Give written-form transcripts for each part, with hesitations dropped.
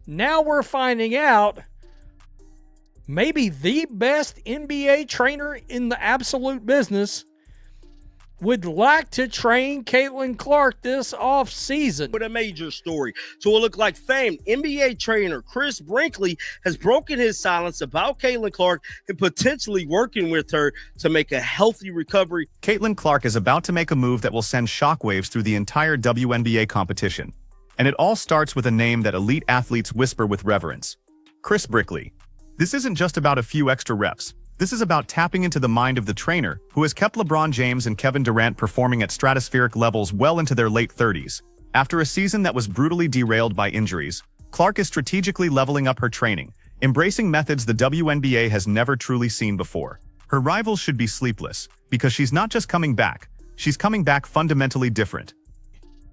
Now we're finding out maybe the best NBA trainer in the absolute business would like to train Caitlin Clark this offseason. With a major story. So it looked like famed NBA trainer Chris Brickley has broken his silence about Caitlin Clark and potentially working with her to make a healthy recovery. Caitlin Clark is about to make a move that will send shockwaves through the entire WNBA competition. And it all starts with a name that elite athletes whisper with reverence. Chris Brickley. This isn't just about a few extra reps. This is about tapping into the mind of the trainer who has kept LeBron James and Kevin Durant performing at stratospheric levels well into their late 30s. After a season that was brutally derailed by injuries, Clark is strategically leveling up her training, embracing methods the WNBA has never truly seen before. Her rivals should be sleepless, because she's not just coming back, she's coming back fundamentally different.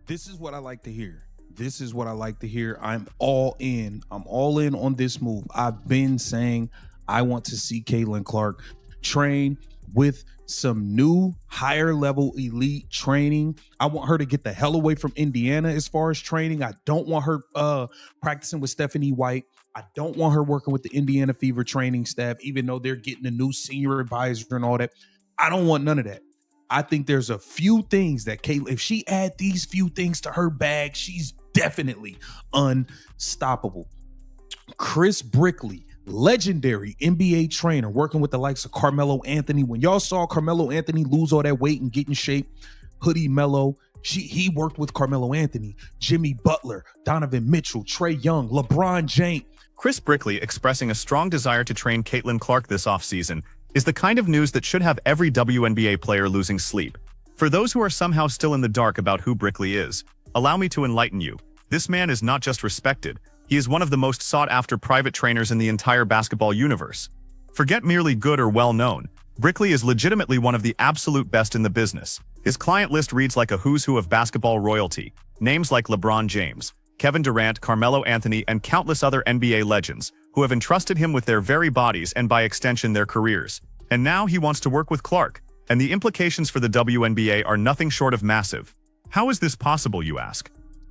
This is what I like to hear. This is what I like to hear. I'm all in. I'm all in on this move. I've been saying I want to see Caitlin Clark train with some new higher level elite training. I want her to get the hell away from Indiana as far as training. I don't want her practicing with Stephanie White. I don't want her working with the Indiana Fever training staff, even though they're getting a new senior advisor and all that. I don't want none of that. I think there's a few things that Caitlin, if she add these few things to her bag, she's definitely unstoppable. Chris Brickley, legendary NBA trainer working with the likes of Carmelo Anthony. When y'all saw Carmelo Anthony lose all that weight and get in shape, Hoodie Melo, he worked with Carmelo Anthony, Jimmy Butler, Donovan Mitchell, Trae Young, LeBron James. Chris Brickley expressing a strong desire to train Caitlin Clark this offseason is the kind of news that should have every WNBA player losing sleep. For those who are somehow still in the dark about who Brickley is, allow me to enlighten you. This man is not just respected, he is one of the most sought-after private trainers in the entire basketball universe. Forget merely good or well-known, Brickley is legitimately one of the absolute best in the business. His client list reads like a who's who of basketball royalty, names like LeBron James, Kevin Durant, Carmelo Anthony, and countless other NBA legends who have entrusted him with their very bodies and by extension their careers. And now he wants to work with Clark, and the implications for the WNBA are nothing short of massive. How is this possible, you ask?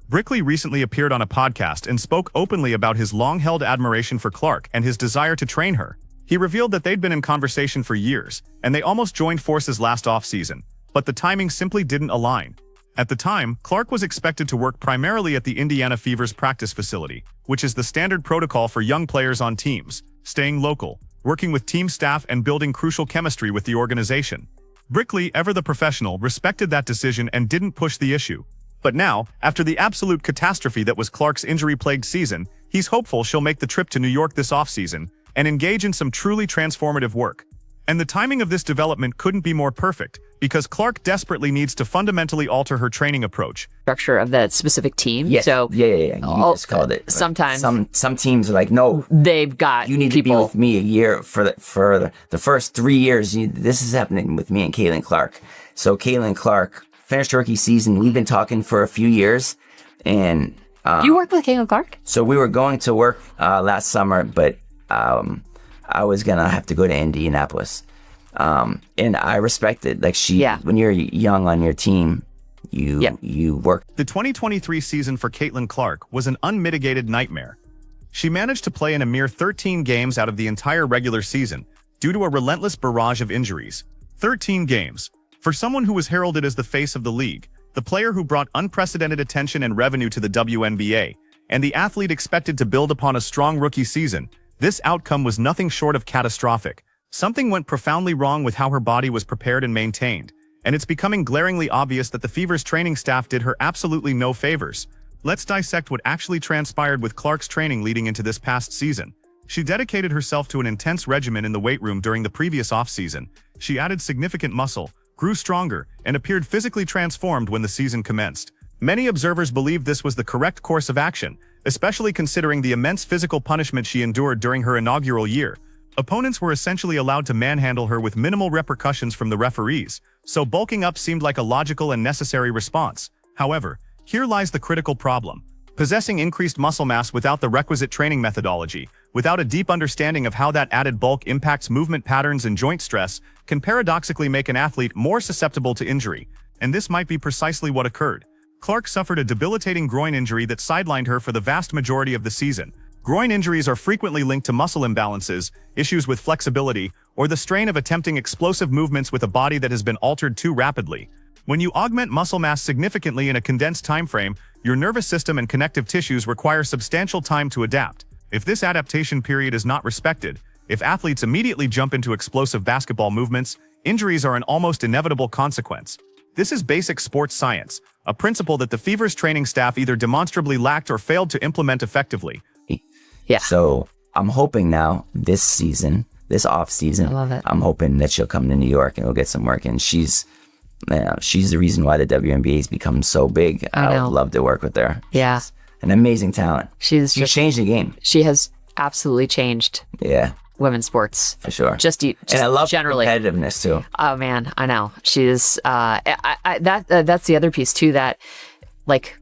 Brickley recently appeared on a podcast and spoke openly about his long-held admiration for Clark and his desire to train her. He revealed that they'd been in conversation for years, and they almost joined forces last offseason, but the timing simply didn't align. At the time, Clark was expected to work primarily at the Indiana Fever's practice facility, which is the standard protocol for young players on teams, staying local, working with team staff and building crucial chemistry with the organization. Brickley, ever the professional, respected that decision and didn't push the issue. But now, after the absolute catastrophe that was Clark's injury-plagued season, he's hopeful she'll make the trip to New York this offseason and engage in some truly transformative work. And the timing of this development couldn't be more perfect, because Clark desperately needs to fundamentally alter her training approach. Structure of that specific team. Yes. So Yeah. You just called it. Sometimes some teams are like, no, they've got you need people to be with me a year for the first 3 years. This is happening with me and Caitlin Clark. So Caitlin Clark finished her rookie season. We've been talking for a few years, and You work with Caitlin Clark? so we were going to work last summer, but I was gonna have to go to Indianapolis. And I respect it. Like when you're young on your team, you work. The 2023 season for Caitlin Clark was an unmitigated nightmare. She managed to play in a mere 13 games out of the entire regular season due to a relentless barrage of injuries. 13 games. For someone who was heralded as the face of the league, the player who brought unprecedented attention and revenue to the WNBA, and the athlete expected to build upon a strong rookie season, this outcome was nothing short of catastrophic. Something went profoundly wrong with how her body was prepared and maintained, and it's becoming glaringly obvious that the Fever's training staff did her absolutely no favors. Let's dissect what actually transpired with Clark's training leading into this past season. She dedicated herself to an intense regimen in the weight room during the previous offseason. She added significant muscle, grew stronger, and appeared physically transformed when the season commenced. Many observers believed this was the correct course of action, especially considering the immense physical punishment she endured during her inaugural year. Opponents were essentially allowed to manhandle her with minimal repercussions from the referees, so bulking up seemed like a logical and necessary response. However, here lies the critical problem. Possessing increased muscle mass without the requisite training methodology, without a deep understanding of how that added bulk impacts movement patterns and joint stress, can paradoxically make an athlete more susceptible to injury. And this might be precisely what occurred. Clark suffered a debilitating groin injury that sidelined her for the vast majority of the season, Groin injuries are frequently linked to muscle imbalances, issues with flexibility, or the strain of attempting explosive movements with a body that has been altered too rapidly. When you augment muscle mass significantly in a condensed time frame, your nervous system and connective tissues require substantial time to adapt. If this adaptation period is not respected, if athletes immediately jump into explosive basketball movements, injuries are an almost inevitable consequence. This is basic sports science, a principle that the Fever's training staff either demonstrably lacked or failed to implement effectively. Yeah. So I'm hoping now this season, this off season, I love it. I'm hoping that she'll come to New York and we'll get some work. And she's the reason why the WNBA has become so big. I would love to work with her. Yeah. She's an amazing talent. She's changed the game. She has absolutely changed. Yeah. Women's sports For sure. Just and I love generally competitiveness too. Oh man, I know. She's that's the other piece too, that like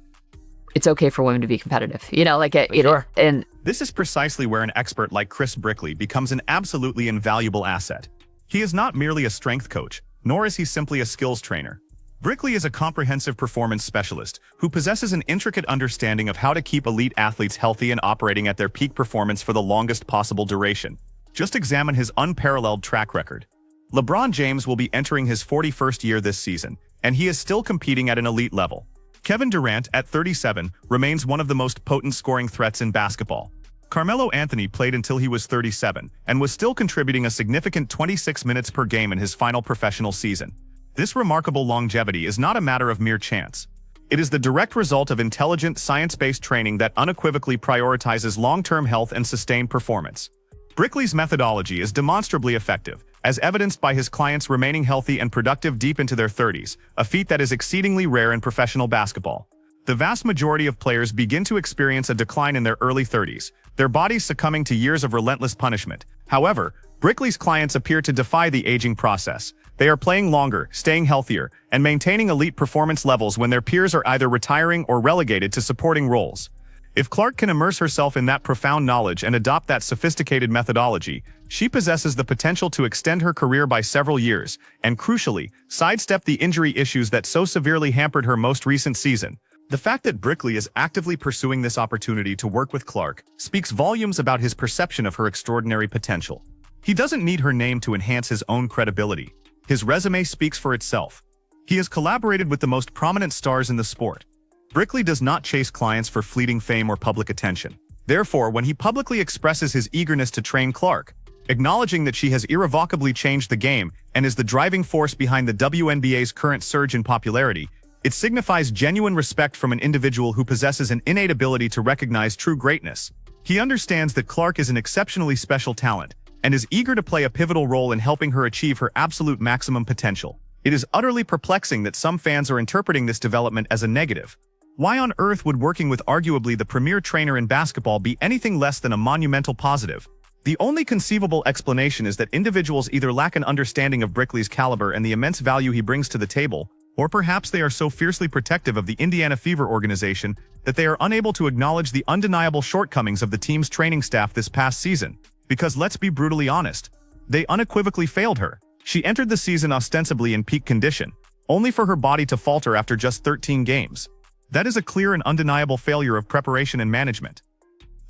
it's okay for women to be competitive. Sure. And This is precisely where an expert like Chris Brickley becomes an absolutely invaluable asset. He is not merely a strength coach, nor is he simply a skills trainer. Brickley is a comprehensive performance specialist who possesses an intricate understanding of how to keep elite athletes healthy and operating at their peak performance for the longest possible duration. Just examine his unparalleled track record. LeBron James will be entering his 41st year this season, and he is still competing at an elite level. Kevin Durant, at 37, remains one of the most potent scoring threats in basketball. Carmelo Anthony played until he was 37 and was still contributing a significant 26 minutes per game in his final professional season. This remarkable longevity is not a matter of mere chance. It is the direct result of intelligent, science-based training that unequivocally prioritizes long-term health and sustained performance. Brickley's methodology is demonstrably effective, as evidenced by his clients remaining healthy and productive deep into their 30s, a feat that is exceedingly rare in professional basketball. The vast majority of players begin to experience a decline in their early 30s, their bodies succumbing to years of relentless punishment. However, Brickley's clients appear to defy the aging process. They are playing longer, staying healthier, and maintaining elite performance levels when their peers are either retiring or relegated to supporting roles. If Clark can immerse herself in that profound knowledge and adopt that sophisticated methodology, she possesses the potential to extend her career by several years, and crucially, sidestep the injury issues that so severely hampered her most recent season. The fact that Brickley is actively pursuing this opportunity to work with Clark speaks volumes about his perception of her extraordinary potential. He doesn't need her name to enhance his own credibility. His resume speaks for itself. He has collaborated with the most prominent stars in the sport. Brickley does not chase clients for fleeting fame or public attention. Therefore, when he publicly expresses his eagerness to train Clark, acknowledging that she has irrevocably changed the game and is the driving force behind the WNBA's current surge in popularity, it signifies genuine respect from an individual who possesses an innate ability to recognize true greatness. He understands that Clark is an exceptionally special talent and is eager to play a pivotal role in helping her achieve her absolute maximum potential. It is utterly perplexing that some fans are interpreting this development as a negative. Why on earth would working with arguably the premier trainer in basketball be anything less than a monumental positive? The only conceivable explanation is that individuals either lack an understanding of Brickley's caliber and the immense value he brings to the table, or perhaps they are so fiercely protective of the Indiana Fever organization that they are unable to acknowledge the undeniable shortcomings of the team's training staff this past season. Because let's be brutally honest, they unequivocally failed her. She entered the season ostensibly in peak condition, only for her body to falter after just 13 games. That is a clear and undeniable failure of preparation and management.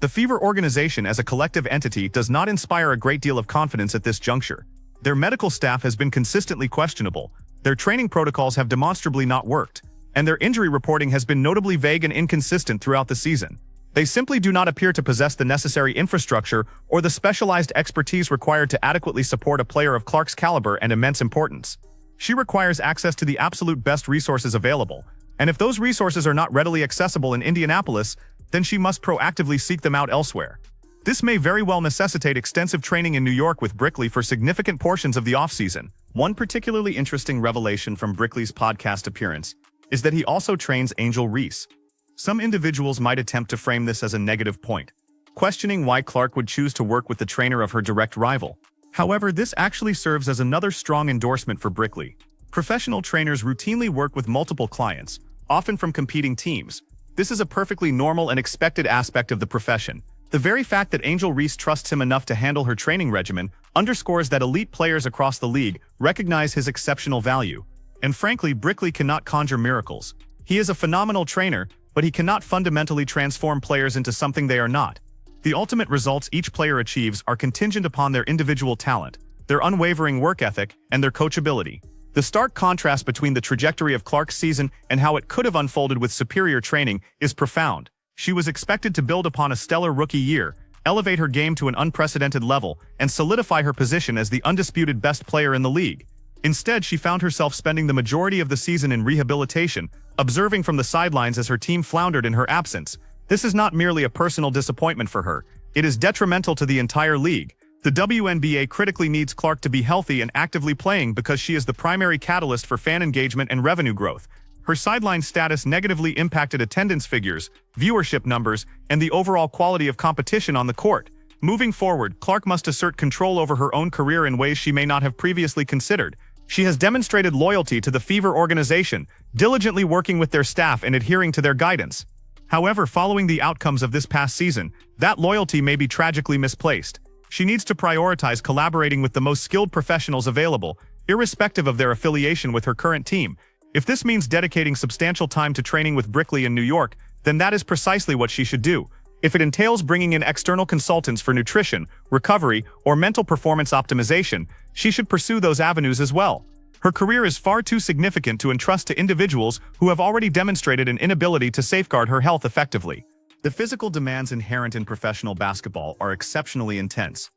The Fever organization as a collective entity does not inspire a great deal of confidence at this juncture. Their medical staff has been consistently questionable, their training protocols have demonstrably not worked, and their injury reporting has been notably vague and inconsistent throughout the season. They simply do not appear to possess the necessary infrastructure or the specialized expertise required to adequately support a player of Clark's caliber and immense importance. She requires access to the absolute best resources available, and if those resources are not readily accessible in Indianapolis, then she must proactively seek them out elsewhere. This may very well necessitate extensive training in New York with Brickley for significant portions of the offseason. One particularly interesting revelation from Brickley's podcast appearance is that he also trains Angel Reese. Some individuals might attempt to frame this as a negative point, questioning why Clark would choose to work with the trainer of her direct rival. However, this actually serves as another strong endorsement for Brickley. Professional trainers routinely work with multiple clients, often from competing teams. This is a perfectly normal and expected aspect of the profession. The very fact that Angel Reese trusts him enough to handle her training regimen underscores that elite players across the league recognize his exceptional value. And frankly, Brickley cannot conjure miracles. He is a phenomenal trainer, but he cannot fundamentally transform players into something they are not. The ultimate results each player achieves are contingent upon their individual talent, their unwavering work ethic, and their coachability. The stark contrast between the trajectory of Clark's season and how it could have unfolded with superior training is profound. She was expected to build upon a stellar rookie year, elevate her game to an unprecedented level, and solidify her position as the undisputed best player in the league. Instead, she found herself spending the majority of the season in rehabilitation, observing from the sidelines as her team floundered in her absence. This is not merely a personal disappointment for her. It is detrimental to the entire league. The WNBA critically needs Clark to be healthy and actively playing because she is the primary catalyst for fan engagement and revenue growth. Her sideline status negatively impacted attendance figures, viewership numbers, and the overall quality of competition on the court. Moving forward, Clark must assert control over her own career in ways she may not have previously considered. She has demonstrated loyalty to the Fever organization, diligently working with their staff and adhering to their guidance. However, following the outcomes of this past season, that loyalty may be tragically misplaced. She needs to prioritize collaborating with the most skilled professionals available, irrespective of their affiliation with her current team. If this means dedicating substantial time to training with Brickley in New York, then that is precisely what she should do. If it entails bringing in external consultants for nutrition, recovery, or mental performance optimization, she should pursue those avenues as well. Her career is far too significant to entrust to individuals who have already demonstrated an inability to safeguard her health effectively. The physical demands inherent in professional basketball are exceptionally intense,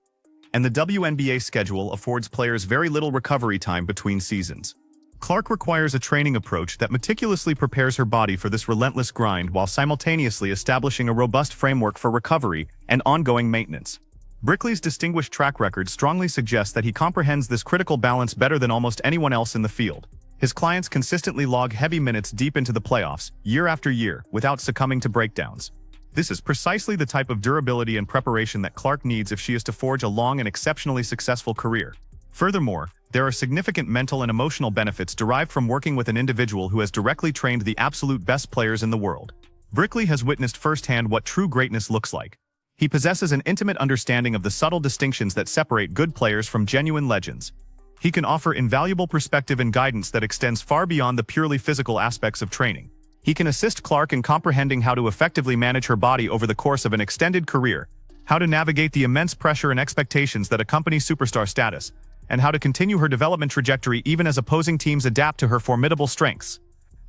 and the WNBA schedule affords players very little recovery time between seasons. Clark requires a training approach that meticulously prepares her body for this relentless grind while simultaneously establishing a robust framework for recovery and ongoing maintenance. Brickley's distinguished track record strongly suggests that he comprehends this critical balance better than almost anyone else in the field. His clients consistently log heavy minutes deep into the playoffs, year after year, without succumbing to breakdowns. This is precisely the type of durability and preparation that Clark needs if she is to forge a long and exceptionally successful career. Furthermore, there are significant mental and emotional benefits derived from working with an individual who has directly trained the absolute best players in the world. Brickley has witnessed firsthand what true greatness looks like. He possesses an intimate understanding of the subtle distinctions that separate good players from genuine legends. He can offer invaluable perspective and guidance that extends far beyond the purely physical aspects of training. He can assist Clark in comprehending how to effectively manage her body over the course of an extended career, how to navigate the immense pressure and expectations that accompany superstar status, and how to continue her development trajectory even as opposing teams adapt to her formidable strengths.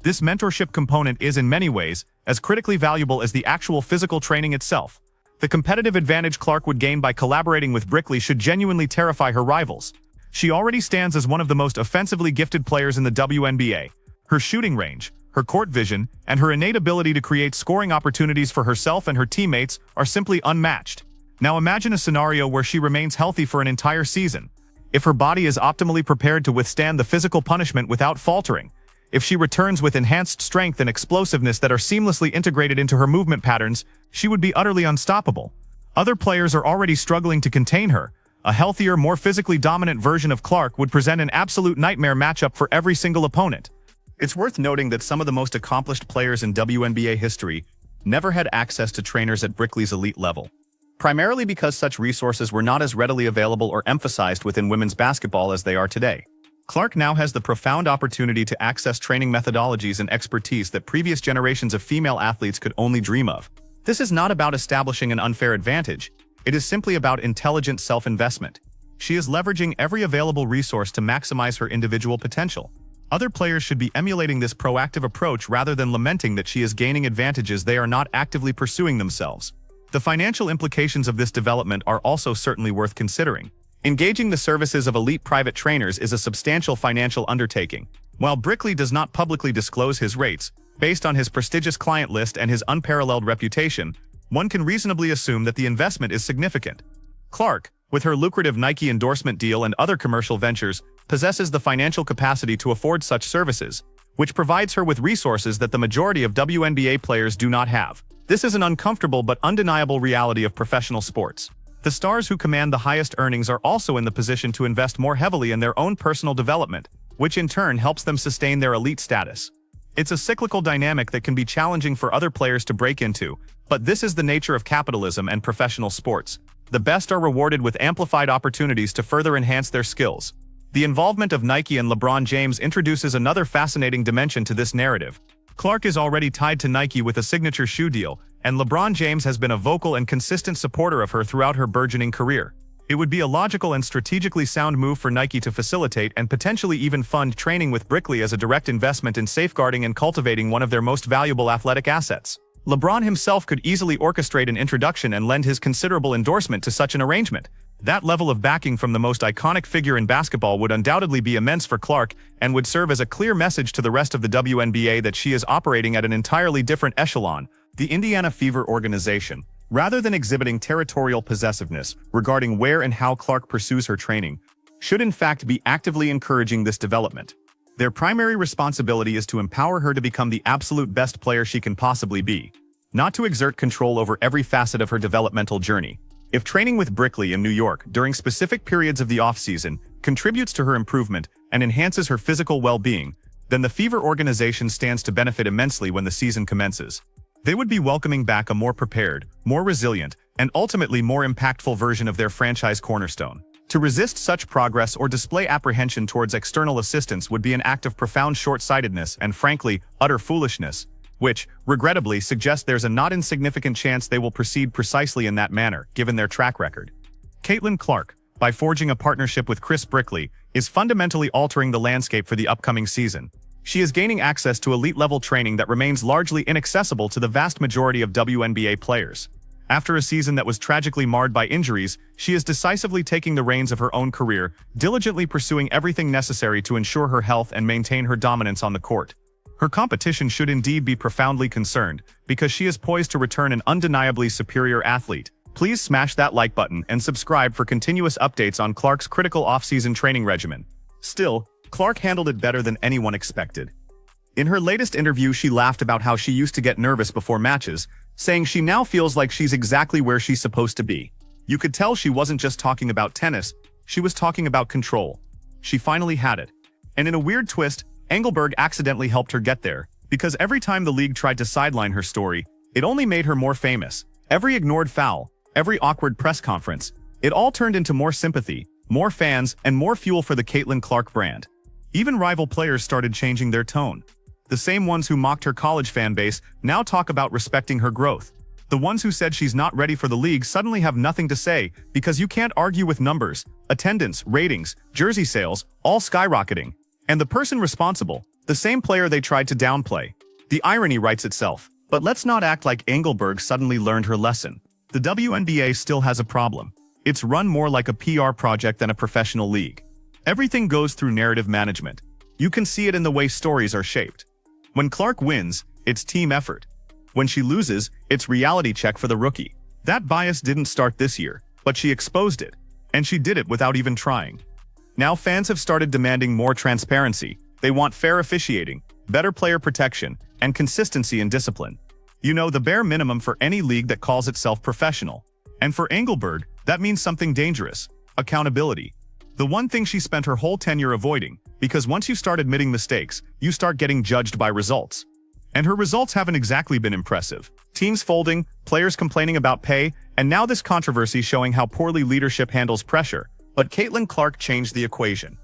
This mentorship component is in many ways as critically valuable as the actual physical training itself. The competitive advantage Clark would gain by collaborating with Brickley should genuinely terrify her rivals. She already stands as one of the most offensively gifted players in the WNBA. Her shooting range, her court vision, and her innate ability to create scoring opportunities for herself and her teammates are simply unmatched. Now imagine a scenario where she remains healthy for an entire season. If her body is optimally prepared to withstand the physical punishment without faltering, if she returns with enhanced strength and explosiveness that are seamlessly integrated into her movement patterns, she would be utterly unstoppable. Other players are already struggling to contain her. A healthier, more physically dominant version of Clark would present an absolute nightmare matchup for every single opponent. It's worth noting that some of the most accomplished players in WNBA history never had access to trainers at Brickley's elite level, primarily because such resources were not as readily available or emphasized within women's basketball as they are today. Clark now has the profound opportunity to access training methodologies and expertise that previous generations of female athletes could only dream of. This is not about establishing an unfair advantage. It is simply about intelligent self-investment. She is leveraging every available resource to maximize her individual potential. Other players should be emulating this proactive approach rather than lamenting that she is gaining advantages they are not actively pursuing themselves. The financial implications of this development are also certainly worth considering. Engaging the services of elite private trainers is a substantial financial undertaking. While Brickley does not publicly disclose his rates, based on his prestigious client list and his unparalleled reputation, one can reasonably assume that the investment is significant. Clark, with her lucrative Nike endorsement deal and other commercial ventures, possesses the financial capacity to afford such services, which provides her with resources that the majority of WNBA players do not have. This is an uncomfortable but undeniable reality of professional sports. The stars who command the highest earnings are also in the position to invest more heavily in their own personal development, which in turn helps them sustain their elite status. It's a cyclical dynamic that can be challenging for other players to break into, but this is the nature of capitalism and professional sports. The best are rewarded with amplified opportunities to further enhance their skills. The involvement of Nike and LeBron James introduces another fascinating dimension to this narrative. Clark is already tied to Nike with a signature shoe deal, and LeBron James has been a vocal and consistent supporter of her throughout her burgeoning career. It would be a logical and strategically sound move for Nike to facilitate and potentially even fund training with Brickley as a direct investment in safeguarding and cultivating one of their most valuable athletic assets. LeBron himself could easily orchestrate an introduction and lend his considerable endorsement to such an arrangement. That level of backing from the most iconic figure in basketball would undoubtedly be immense for Clark and would serve as a clear message to the rest of the WNBA that she is operating at an entirely different echelon, the Indiana Fever organization. Rather than exhibiting territorial possessiveness regarding where and how Clark pursues her training, should in fact be actively encouraging this development. Their primary responsibility is to empower her to become the absolute best player she can possibly be, not to exert control over every facet of her developmental journey. If training with Brickley in New York during specific periods of the off-season contributes to her improvement and enhances her physical well-being, then the Fever organization stands to benefit immensely when the season commences. They would be welcoming back a more prepared, more resilient, and ultimately more impactful version of their franchise cornerstone. To resist such progress or display apprehension towards external assistance would be an act of profound short-sightedness and, frankly, utter foolishness, which, regrettably, suggests there's a not insignificant chance they will proceed precisely in that manner, given their track record. Caitlin Clark, by forging a partnership with Chris Brickley, is fundamentally altering the landscape for the upcoming season. She is gaining access to elite-level training that remains largely inaccessible to the vast majority of WNBA players. After a season that was tragically marred by injuries, she is decisively taking the reins of her own career, diligently pursuing everything necessary to ensure her health and maintain her dominance on the court. Her competition should indeed be profoundly concerned, because she is poised to return an undeniably superior athlete. Please smash that like button and subscribe for continuous updates on Clark's critical off-season training regimen. Still, Clark handled it better than anyone expected. In her latest interview, she laughed about how she used to get nervous before matches, saying she now feels like she's exactly where she's supposed to be. You could tell she wasn't just talking about tennis, she was talking about control. She finally had it. And in a weird twist, Engelberg accidentally helped her get there, because every time the league tried to sideline her story, it only made her more famous. Every ignored foul, every awkward press conference, it all turned into more sympathy, more fans, and more fuel for the Caitlin Clark brand. Even rival players started changing their tone. The same ones who mocked her college fan base now talk about respecting her growth. The ones who said she's not ready for the league suddenly have nothing to say, because you can't argue with numbers, attendance, ratings, jersey sales, all skyrocketing. And the person responsible, the same player they tried to downplay. The irony writes itself. But let's not act like Engelberg suddenly learned her lesson. The WNBA still has a problem. It's run more like a PR project than a professional league. Everything goes through narrative management. You can see it in the way stories are shaped. When Clark wins, it's team effort. When she loses, it's reality check for the rookie. That bias didn't start this year, but she exposed it. And she did it without even trying. Now fans have started demanding more transparency. They want fair officiating, better player protection, and consistency in discipline. You know, the bare minimum for any league that calls itself professional. And for Engelberg, that means something dangerous: accountability. The one thing she spent her whole tenure avoiding, because once you start admitting mistakes, you start getting judged by results. And her results haven't exactly been impressive. Teams folding, players complaining about pay, and now this controversy showing how poorly leadership handles pressure. But Caitlin Clark changed the equation.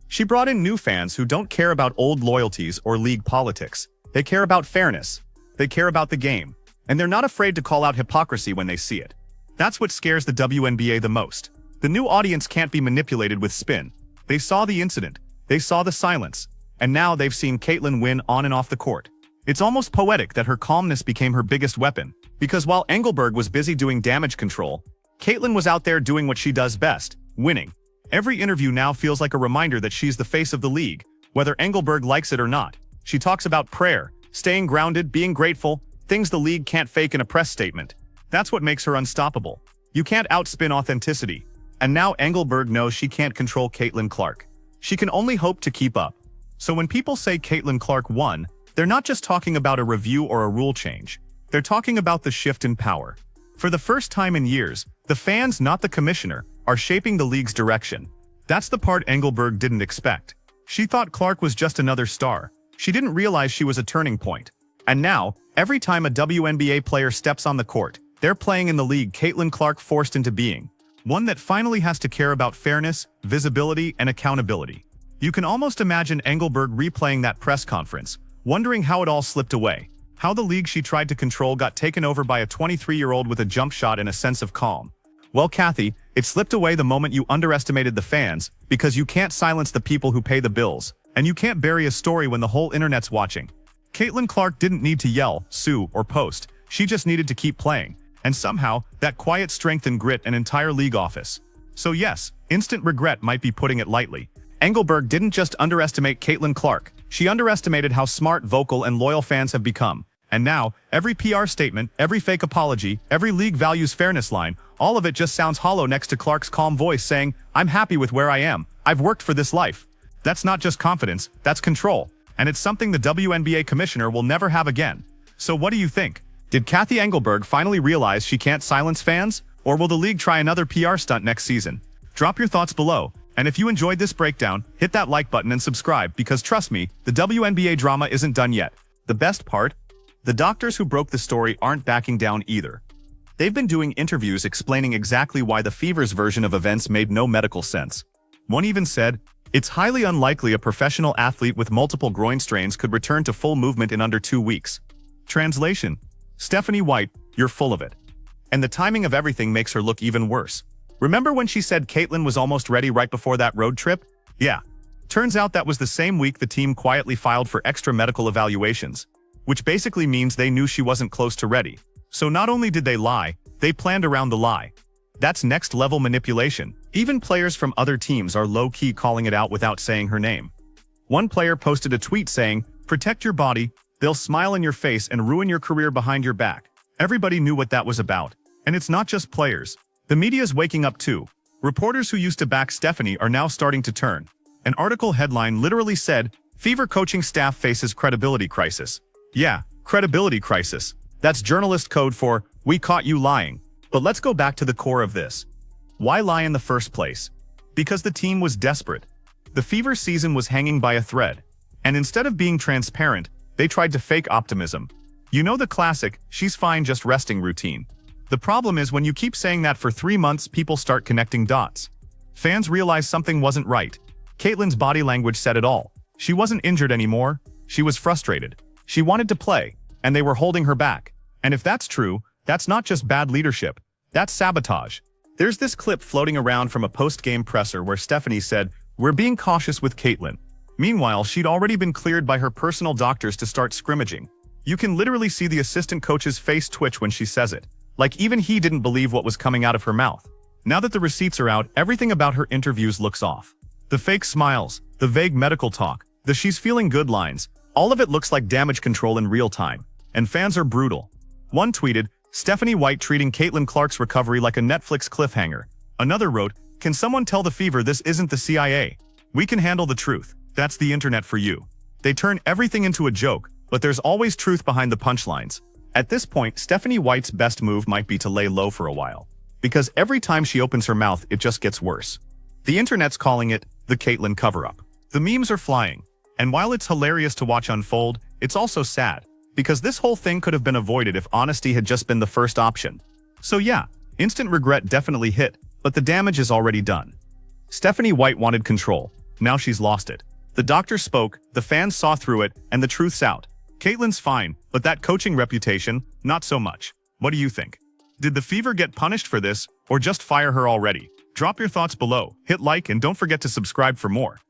She brought in new fans who don't care about old loyalties or league politics. They care about fairness. They care about the game. And they're not afraid to call out hypocrisy when they see it. That's what scares the WNBA the most. The new audience can't be manipulated with spin. They saw the incident. They saw the silence. And now they've seen Caitlin win on and off the court. It's almost poetic that her calmness became her biggest weapon. Because while Engelberg was busy doing damage control, Caitlin was out there doing what she does best: winning. Every interview now feels like a reminder that she's the face of the league, whether Engelberg likes it or not. She talks about prayer, staying grounded, being grateful, things the league can't fake in a press statement. That's what makes her unstoppable. You can't outspin authenticity. And now Engelberg knows she can't control Caitlin Clark. She can only hope to keep up. So when people say Caitlin Clark won, they're not just talking about a review or a rule change. They're talking about the shift in power. For the first time in years, the fans, not the commissioner, are shaping the league's direction. That's the part Engelberg didn't expect. She thought Clark was just another star. She didn't realize she was a turning point. And now, every time a WNBA player steps on the court, they're playing in the league Caitlin Clark forced into being. One that finally has to care about fairness, visibility, and accountability. You can almost imagine Engelberg replaying that press conference, wondering how it all slipped away. How the league she tried to control got taken over by a 23-year-old with a jump shot and a sense of calm. Well, Kathy, it slipped away the moment you underestimated the fans, because you can't silence the people who pay the bills, and you can't bury a story when the whole internet's watching. Caitlin Clark didn't need to yell, sue, or post. She just needed to keep playing. And somehow, that quiet strength and grit an entire league office. So yes, instant regret might be putting it lightly. Engelberg didn't just underestimate Caitlin Clark. She underestimated how smart, vocal, and loyal fans have become. And now, every PR statement, every fake apology, every league values fairness line, all of it just sounds hollow next to Clark's calm voice saying, "I'm happy with where I am. I've worked for this life." That's not just confidence, that's control. And it's something the WNBA commissioner will never have again. So what do you think? Did Kathy Engelberg finally realize she can't silence fans? Or will the league try another PR stunt next season? Drop your thoughts below. And if you enjoyed this breakdown, hit that like button and subscribe, because trust me, the WNBA drama isn't done yet. The best part? The doctors who broke the story aren't backing down either. They've been doing interviews explaining exactly why the Fever's version of events made no medical sense. One even said, "It's highly unlikely a professional athlete with multiple groin strains could return to full movement in under 2 weeks." Translation: Stephanie White, you're full of it. And the timing of everything makes her look even worse. Remember when she said Caitlin was almost ready right before that road trip? Yeah. Turns out that was the same week the team quietly filed for extra medical evaluations, which basically means they knew she wasn't close to ready. So not only did they lie, they planned around the lie. That's next-level manipulation. Even players from other teams are low-key calling it out without saying her name. One player posted a tweet saying, "Protect your body, they'll smile in your face and ruin your career behind your back." Everybody knew what that was about. And it's not just players. The media's waking up too. Reporters who used to back Stephanie are now starting to turn. An article headline literally said, "Fever coaching staff faces credibility crisis." Yeah, credibility crisis. That's journalist code for, "We caught you lying." But let's go back to the core of this. Why lie in the first place? Because the team was desperate. The Fever season was hanging by a thread. And instead of being transparent, they tried to fake optimism. You know the classic, "she's fine just resting" routine. The problem is when you keep saying that for 3 months, people start connecting dots. Fans realize something wasn't right. Caitlin's body language said it all. She wasn't injured anymore. She was frustrated. She wanted to play, and they were holding her back. And if that's true, that's not just bad leadership. That's sabotage. There's this clip floating around from a post-game presser where Stephanie said, "We're being cautious with Caitlin." Meanwhile, she'd already been cleared by her personal doctors to start scrimmaging. You can literally see the assistant coach's face twitch when she says it. Like even he didn't believe what was coming out of her mouth. Now that the receipts are out, everything about her interviews looks off. The fake smiles, the vague medical talk, the "she's feeling good" lines, all of it looks like damage control in real time. And fans are brutal. One tweeted, "Stephanie White treating Caitlin Clark's recovery like a Netflix cliffhanger." Another wrote, "Can someone tell the Fever this isn't the CIA? We can handle the truth. That's the internet for you." They turn everything into a joke, but there's always truth behind the punchlines. At this point, Stephanie White's best move might be to lay low for a while. Because every time she opens her mouth, it just gets worse. The internet's calling it the Caitlin cover-up. The memes are flying. And while it's hilarious to watch unfold, it's also sad. Because this whole thing could have been avoided if honesty had just been the first option. So yeah, instant regret definitely hit, but the damage is already done. Stephanie White wanted control. Now she's lost it. The doctor spoke, the fans saw through it, and the truth's out. Caitlin's fine, but that coaching reputation, not so much. What do you think? Did the Fever get punished for this, or just fire her already? Drop your thoughts below, hit like, and don't forget to subscribe for more.